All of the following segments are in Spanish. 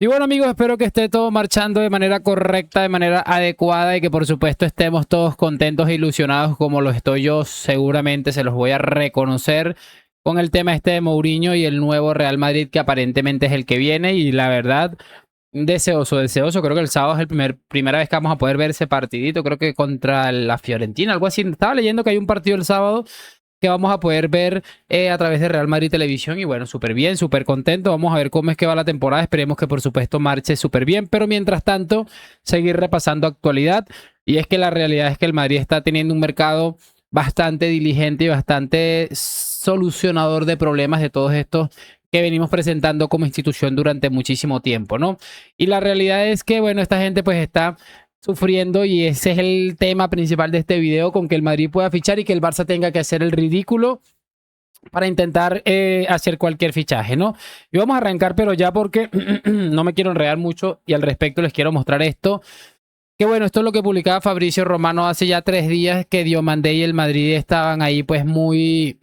Y bueno, amigos, espero que esté todo marchando de manera correcta, de manera adecuada y que por supuesto estemos todos contentos e ilusionados como lo estoy yo. Seguramente se los voy a reconocer con el tema este de Mourinho y el nuevo Real Madrid que aparentemente es el que viene y la verdad, deseoso, deseoso. Creo que el sábado es el primera vez que vamos a poder ver ese partidito, creo que contra la Fiorentina, algo así. Estaba leyendo que hay un partido el sábado que vamos a poder ver a través de Real Madrid Televisión y bueno, súper bien, súper contento. Vamos a ver cómo es que va la temporada, esperemos que por supuesto marche súper bien, pero mientras tanto seguir repasando actualidad y es que la realidad es que el Madrid está teniendo un mercado bastante diligente y bastante solucionador de problemas de todos estos que venimos presentando como institución durante muchísimo tiempo, ¿no? Y la realidad es que, bueno, esta gente pues está sufriendo y ese es el tema principal de este video, con que el Madrid pueda fichar y que el Barça tenga que hacer el ridículo para intentar hacer cualquier fichaje, ¿no? Y vamos a arrancar, pero ya porque no me quiero enredar mucho y al respecto les quiero mostrar esto. Que bueno, esto es lo que publicaba Fabricio Romano hace ya 3 días, que Diomandé y el Madrid estaban ahí pues muy,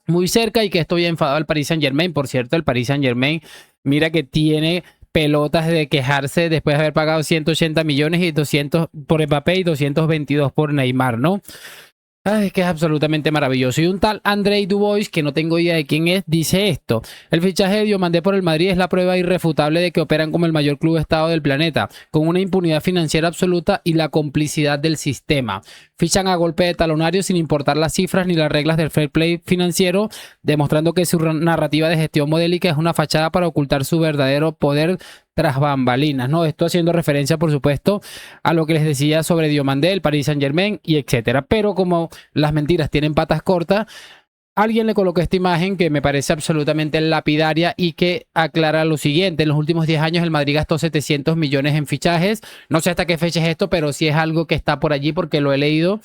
muy cerca y que estoy enfadado al Paris Saint-Germain. Por cierto, el Paris Saint-Germain, mira que tiene pelotas de quejarse después de haber pagado 180 millones y 200 por Mbappé y 222 por Neymar, ¿no? Ay, es que es absolutamente maravilloso. Y un tal Andrei Dubois, que no tengo idea de quién es, dice esto: el fichaje de Diomandé por el Madrid es la prueba irrefutable de que operan como el mayor club de estado del planeta, con una impunidad financiera absoluta y la complicidad del sistema. Fichan a golpe de talonario sin importar las cifras ni las reglas del fair play financiero, demostrando que su narrativa de gestión modélica es una fachada para ocultar su verdadero poder tras bambalinas, ¿no? Esto haciendo referencia, por supuesto, a lo que les decía sobre Diomandé, el Paris Saint-Germain y etcétera. Pero como las mentiras tienen patas cortas, alguien le colocó esta imagen que me parece absolutamente lapidaria y que aclara lo siguiente: en los últimos 10 años el Madrid gastó 700 millones en fichajes. No sé hasta qué fecha es esto, pero sí es algo que está por allí porque lo he leído.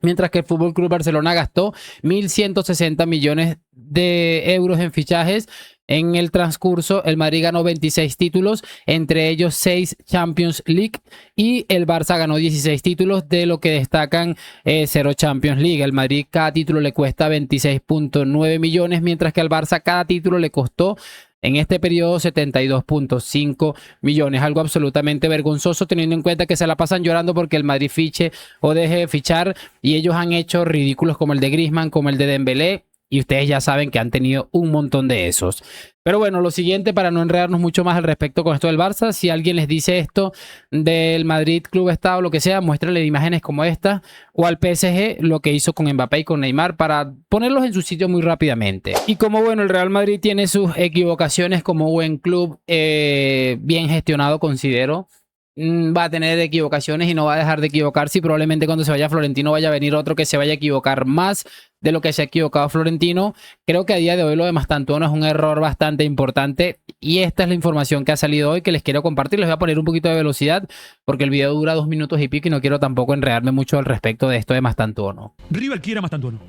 Mientras que el Fútbol Club Barcelona gastó 1.160 millones de euros en fichajes. En el transcurso, el Madrid ganó 26 títulos, entre ellos 6 Champions League, y el Barça ganó 16 títulos, de lo que destacan 0 Champions League. El Madrid cada título le cuesta 26.9 millones, mientras que al Barça cada título le costó en este periodo 72.5 millones. Algo absolutamente vergonzoso, teniendo en cuenta que se la pasan llorando porque el Madrid fiche o deje de fichar, y ellos han hecho ridículos como el de Griezmann, como el de Dembélé, y ustedes ya saben que han tenido un montón de esos. Pero bueno, lo siguiente, para no enredarnos mucho más al respecto con esto del Barça, si alguien les dice esto del Madrid Club Estado, lo que sea, muéstrale imágenes como esta, o al PSG lo que hizo con Mbappé y con Neymar, para ponerlos en su sitio muy rápidamente. Y como bueno, el Real Madrid tiene sus equivocaciones como buen club, bien gestionado, considero. Va a tener equivocaciones y no va a dejar de equivocarse, y probablemente cuando se vaya Florentino vaya a venir otro que se vaya a equivocar más de lo que se ha equivocado Florentino. Creo que a día de hoy lo de Mastantuono es un error bastante importante y esta es la información que ha salido hoy que les quiero compartir. Les voy a poner un poquito de velocidad porque el video dura 2 minutos y pico y no quiero tampoco enredarme mucho al respecto de esto de Mastantuono. River quiere a Mastantuono.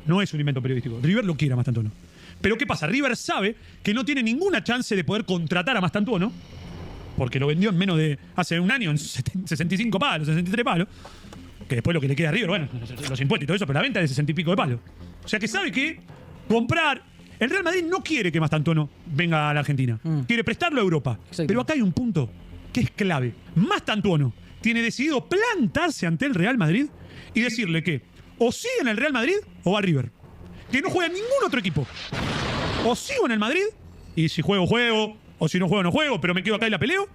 No es un invento periodístico. River lo quiere a Mastantuono. Pero ¿qué pasa? River sabe que no tiene ninguna chance de poder contratar a Mastantuono, porque lo vendió en menos de hace un año en 65 palos, 63 palos. Que después lo que le queda a River, bueno, los impuestos y todo eso, pero la venta es de 60 y pico de palos. O sea que sabe que comprar. El Real Madrid no quiere que Mastantuono venga a la Argentina. Quiere prestarlo a Europa. Exacto. Pero acá hay un punto que es clave. Mastantuono tiene decidido plantarse ante el Real Madrid y decirle que o sigue en el Real Madrid o va a River. Que no juega en ningún otro equipo. O sigo en el Madrid y si juego, juego. O si no juego, no juego, pero me quedo acá y la peleo.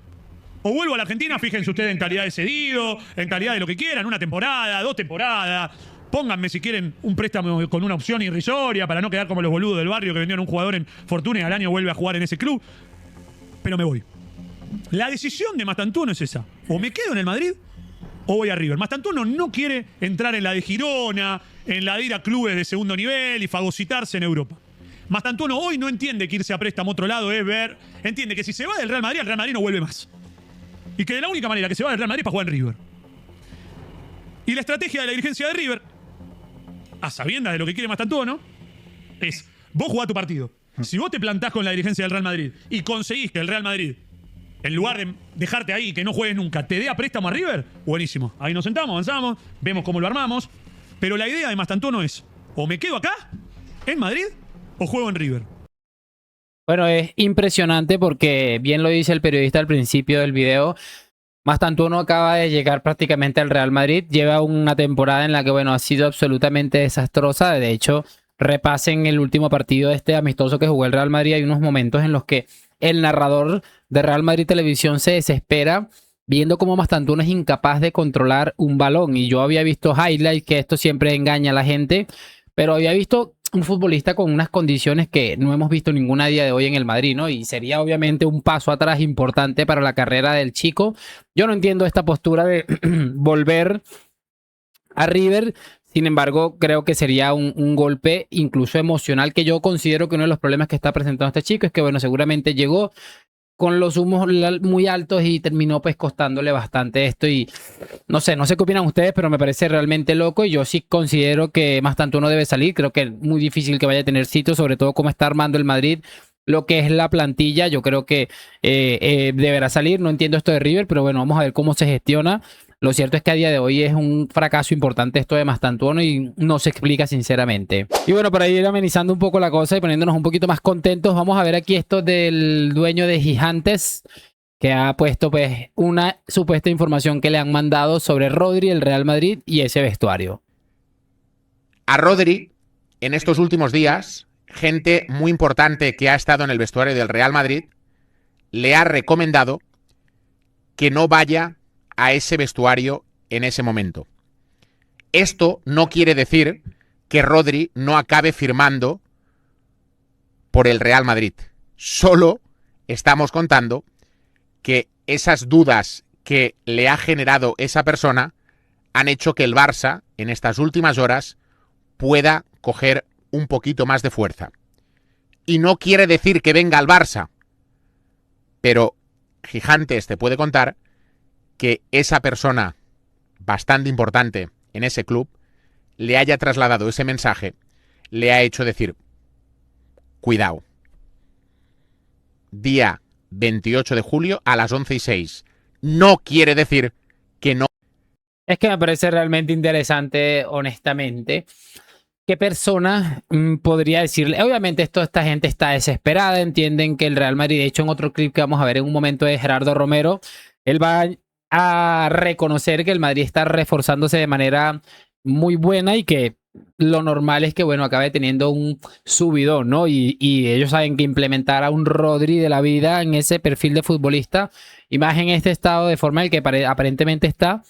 O vuelvo a la Argentina, fíjense ustedes en calidad de cedido, en calidad de lo que quieran, 1 temporada, 2 temporadas. Pónganme si quieren un préstamo con una opción irrisoria para no quedar como los boludos del barrio que vendieron un jugador en Fortuna y al año vuelve a jugar en ese club. Pero me voy. La decisión de Mastantuono es esa. O me quedo en el Madrid o voy a River. Mastantuono no quiere entrar en la de Girona, en la de ir a clubes de segundo nivel y fagocitarse en Europa. Mastantuono hoy no entiende que irse a préstamo a otro lado es ver. Entiende que si se va del Real Madrid, el Real Madrid no vuelve más. Y que de la única manera que se va del Real Madrid es para jugar en River. Y la estrategia de la dirigencia de River, a sabiendas de lo que quiere Mastantuono, es: vos jugás tu partido. Si vos te plantás con la dirigencia del Real Madrid y conseguís que el Real Madrid, en lugar de dejarte ahí y que no juegues nunca, te dé a préstamo a River, buenísimo. Ahí nos sentamos, avanzamos, vemos cómo lo armamos. Pero la idea de Mastantuono es: o me quedo acá, en Madrid, o juego en River. Bueno, es impresionante porque bien lo dice el periodista al principio del video. Mastantuono acaba de llegar prácticamente al Real Madrid. Lleva una temporada en la que, bueno, ha sido absolutamente desastrosa. De hecho, repasen el último partido de este amistoso que jugó el Real Madrid. Hay unos momentos en los que el narrador de Real Madrid Televisión se desespera viendo cómo Mastantuono es incapaz de controlar un balón. Y yo había visto highlights, que esto siempre engaña a la gente, pero había visto un futbolista con unas condiciones que no hemos visto ninguna día de hoy en el Madrid, ¿no? Y sería obviamente un paso atrás importante para la carrera del chico. Yo no entiendo esta postura de volver a River. Sin embargo, creo que sería un golpe incluso emocional, que yo considero que uno de los problemas que está presentando este chico es que, bueno, seguramente llegó con los humos muy altos y terminó pues costándole bastante esto. Y no sé qué opinan ustedes, pero me parece realmente loco y yo sí considero que más tanto uno debe salir. Creo que es muy difícil que vaya a tener sitio, sobre todo como está armando el Madrid lo que es la plantilla. Yo creo que deberá salir. No entiendo esto de River, pero bueno, vamos a ver cómo se gestiona. Lo cierto es que a día de hoy es un fracaso importante esto de Mastantuono y no se explica sinceramente. Y bueno, para ir amenizando un poco la cosa y poniéndonos un poquito más contentos, vamos a ver aquí esto del dueño de Gigantes, que ha puesto pues una supuesta información que le han mandado sobre Rodri, el Real Madrid y ese vestuario. A Rodri, en estos últimos días, gente muy importante que ha estado en el vestuario del Real Madrid le ha recomendado que no vaya a ese vestuario en ese momento. Esto no quiere decir que Rodri no acabe firmando por el Real Madrid. Solo estamos contando que esas dudas que le ha generado esa persona han hecho que el Barça, en estas últimas horas, pueda coger un poquito más de fuerza. Y no quiere decir que venga al Barça, pero Gigantes te puede contar que esa persona bastante importante en ese club le haya trasladado ese mensaje, le ha hecho decir, cuidado, día 28 de julio a las 11:06. No quiere decir que no. Es que me parece realmente interesante, honestamente. ¿Qué persona podría decirle? Obviamente esta gente está desesperada, entienden que el Real Madrid, de hecho en otro clip que vamos a ver en un momento de Gerardo Romero, él va a reconocer que el Madrid está reforzándose de manera muy buena y que lo normal es que, bueno, acabe teniendo un subidón, ¿no? Y ellos saben que implementar a un Rodri de la vida en ese perfil de futbolista, y más en este estado de forma en el que aparentemente está,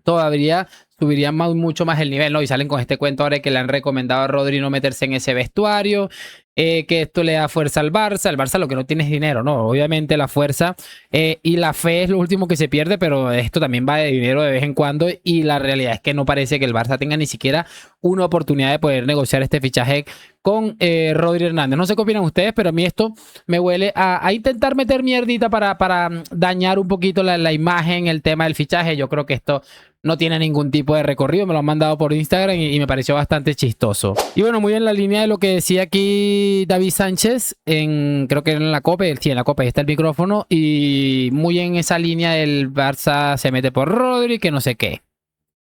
todavía subirían mucho más el nivel, ¿no? Y salen con este cuento ahora que le han recomendado a Rodri no meterse en ese vestuario, que esto le da fuerza al Barça. El Barça lo que no tiene es dinero, ¿no? Obviamente la fuerza y la fe es lo último que se pierde, pero esto también va de dinero de vez en cuando y la realidad es que no parece que el Barça tenga ni siquiera una oportunidad de poder negociar este fichaje con Rodri Hernández. No sé qué opinan ustedes, pero a mí esto me huele a intentar meter mierdita para dañar un poquito la imagen, el tema del fichaje. Yo creo que esto no tiene ningún tipo de recorrido, me lo han mandado por Instagram y me pareció bastante chistoso. Y bueno, muy en la línea de lo que decía aquí David Sánchez, creo que en la COPE, sí, en la COPE está el micrófono, y muy en esa línea del Barça se mete por Rodri, que no sé qué.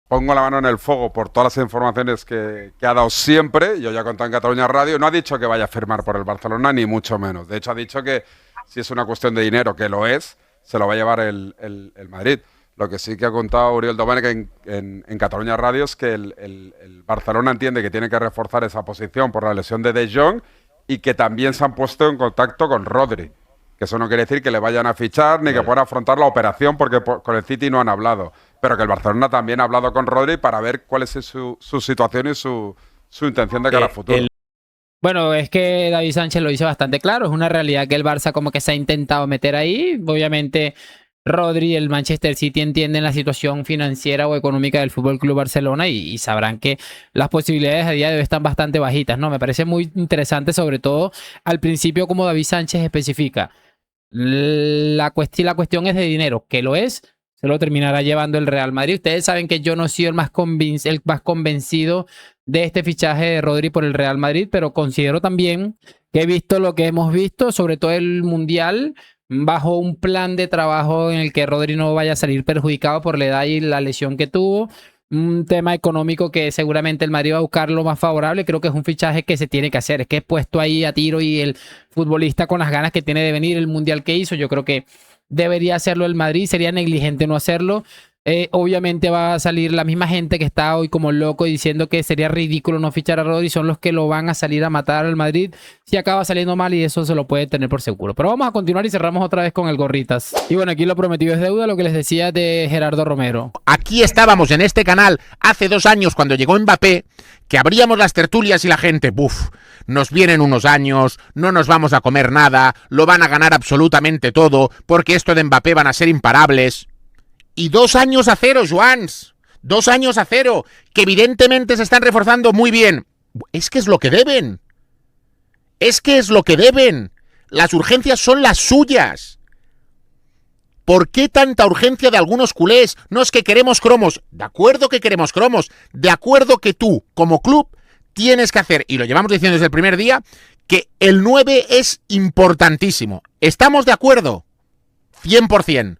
Pongo la mano en el fuego por todas las informaciones que ha dado siempre. Yo ya he contado en Cataluña Radio. No ha dicho que vaya a firmar por el Barcelona, ni mucho menos. De hecho, ha dicho que si es una cuestión de dinero, que lo es, se lo va a llevar el Madrid. Lo que sí que ha contado Oriol Domènech en Cataluña Radio es que el Barcelona entiende que tiene que reforzar esa posición por la lesión de De Jong y que también se han puesto en contacto con Rodri. Que eso no quiere decir que le vayan a fichar ni que puedan afrontar la operación porque con el City no han hablado. Pero que el Barcelona también ha hablado con Rodri para ver cuál es su situación y su intención de cara al futuro. Bueno, es que David Sánchez lo dice bastante claro. Es una realidad que el Barça como que se ha intentado meter ahí. Obviamente Rodri y el Manchester City entienden la situación financiera o económica del Fútbol Club Barcelona y sabrán que las posibilidades a día de hoy están bastante bajitas, ¿no? Me parece muy interesante, sobre todo al principio, como David Sánchez especifica. La cuestión es de dinero, que lo es, se lo terminará llevando el Real Madrid. Ustedes saben que yo no he sido el más convencido de este fichaje de Rodri por el Real Madrid, pero considero también que he visto lo que hemos visto, sobre todo el Mundial, bajo un plan de trabajo en el que Rodri no vaya a salir perjudicado por la edad y la lesión que tuvo. un tema económico que seguramente el Madrid va a buscar lo más favorable. Creo que es un fichaje que se tiene que hacer. Es que es puesto ahí a tiro y el futbolista con las ganas que tiene de venir, el mundial que hizo, yo creo que debería hacerlo el Madrid. Sería negligente no hacerlo. Obviamente va a salir la misma gente que está hoy como loco diciendo que sería ridículo no fichar a Rodri, son los que lo van a salir a matar al Madrid si acaba saliendo mal, y eso se lo puede tener por seguro. Pero vamos a continuar y cerramos otra vez con el Gorritas. Y bueno, aquí lo prometido es deuda, lo que les decía de Gerardo Romero. Aquí estábamos en este canal hace 2 años cuando llegó Mbappé, que abríamos las tertulias y la gente, ¡buf! Nos vienen unos años, no nos vamos a comer nada, lo van a ganar absolutamente todo, porque esto de Mbappé van a ser imparables. Y 2 años a 0, Joans. 2 años a 0, que evidentemente se están reforzando muy bien. Es que es lo que deben. Es que es lo que deben. Las urgencias son las suyas. ¿Por qué tanta urgencia de algunos culés? No es que queremos cromos. De acuerdo que queremos cromos. De acuerdo que tú, como club, tienes que hacer, y lo llevamos diciendo desde el primer día, que el 9 es importantísimo. ¿Estamos de acuerdo? 100%.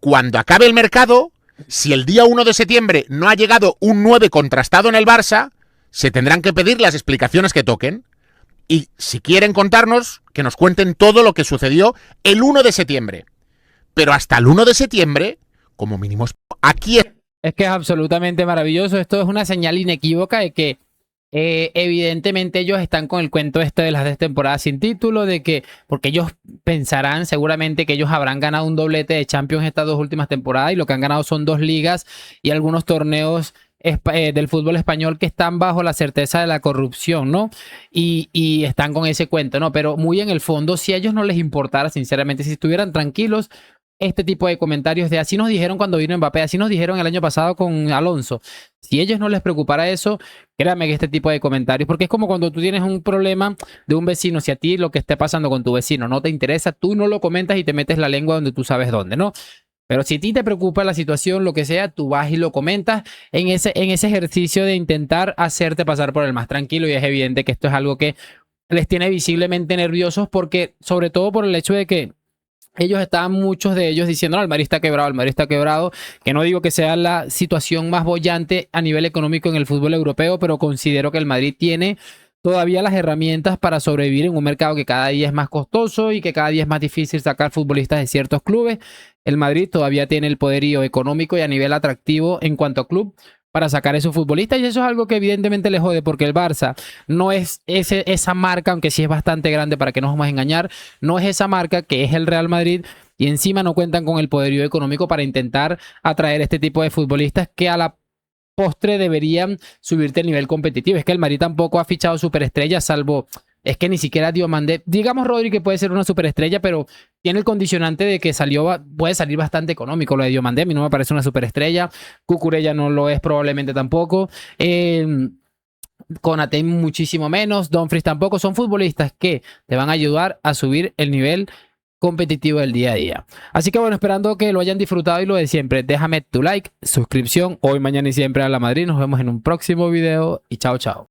Cuando acabe el mercado, si el día 1 de septiembre no ha llegado un 9 contrastado en el Barça, se tendrán que pedir las explicaciones que toquen. Y si quieren contarnos, que nos cuenten todo lo que sucedió el 1 de septiembre. Pero hasta el 1 de septiembre, como mínimo, aquí es que es absolutamente maravilloso. Esto es una señal inequívoca de que evidentemente ellos están con el cuento este de las temporadas sin título, de que, porque ellos pensarán seguramente que ellos habrán ganado un doblete de Champions estas 2 últimas temporadas, y lo que han ganado son 2 ligas y algunos torneos del fútbol español que están bajo la certeza de la corrupción, ¿no? Y están con ese cuento, ¿no? Pero muy en el fondo, si a ellos no les importara, sinceramente, si estuvieran tranquilos, este tipo de comentarios de así nos dijeron cuando vino Mbappé, así nos dijeron el año pasado con Alonso. Si a ellos no les preocupara eso, créanme que este tipo de comentarios, porque es como cuando tú tienes un problema de un vecino, si a ti lo que esté pasando con tu vecino no te interesa, tú no lo comentas y te metes la lengua donde tú sabes dónde, ¿no? Pero si a ti te preocupa la situación, lo que sea, tú vas y lo comentas en ese ejercicio de intentar hacerte pasar por el más tranquilo, y es evidente que esto es algo que les tiene visiblemente nerviosos, porque sobre todo por el hecho de que ellos estaban, muchos de ellos, diciendo, no, el Madrid está quebrado, el Madrid está quebrado, que no digo que sea la situación más boyante a nivel económico en el fútbol europeo, pero considero que el Madrid tiene todavía las herramientas para sobrevivir en un mercado que cada día es más costoso y que cada día es más difícil sacar futbolistas de ciertos clubes. El Madrid todavía tiene el poderío económico y a nivel atractivo en cuanto a club para sacar a esos futbolistas, y eso es algo que evidentemente le jode, porque el Barça no es esa marca, aunque sí es bastante grande, para que no nos vamos a engañar, no es esa marca que es el Real Madrid, y encima no cuentan con el poderío económico para intentar atraer este tipo de futbolistas que a la postre deberían subirte el nivel competitivo. Es que el Madrid tampoco ha fichado superestrellas, salvo, es que ni siquiera Diomandé, digamos Rodri, que puede ser una superestrella, pero tiene el condicionante de que puede salir bastante económico. Lo de Diomandé a mí no me parece una superestrella, Cucurella no lo es probablemente tampoco, Konaté muchísimo menos, Dumfries tampoco. Son futbolistas que te van a ayudar a subir el nivel competitivo del día a día. Así que bueno, esperando que lo hayan disfrutado, y lo de siempre, déjame tu like, suscripción, hoy, mañana y siempre a la Madrid. Nos vemos en un próximo video y chao, chao.